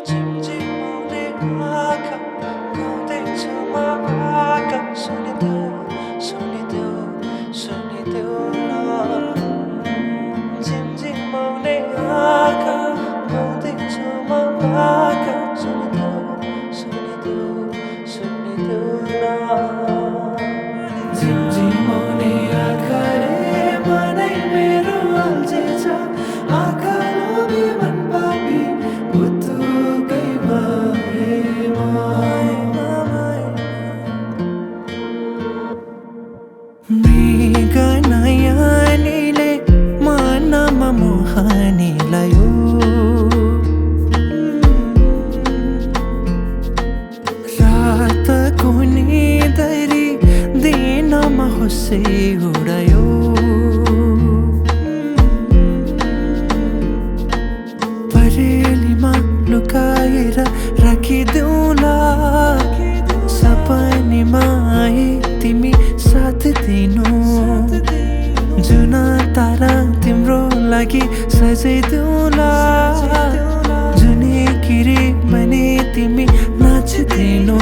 झिमझिमाउने आँखा गाउँदैछु म आँखा सुनिदेऊ सुनिदेऊ सुनिदेऊ न झिमझिमाउने आँखा गाउँदैछु म आँखा सुनिदेऊ सुनिदेऊ सुनिदेऊ न झिमझिमाउने आँखा रे मनै मेरो अल्झेछ आँखा लोभी मन पापी पुतुकै भएमा मृगनयनीले मनमा मोहनी लायो रातको निदरी दिनमा होसै उडायो परेलीमा लुकाएर राखिदेऊला सपनीमा आए तिमी साथ दिनु जुन तारा तिम्रो लागि सजाइदेऊला जुनै किरी भने तिमी नाचिदिनु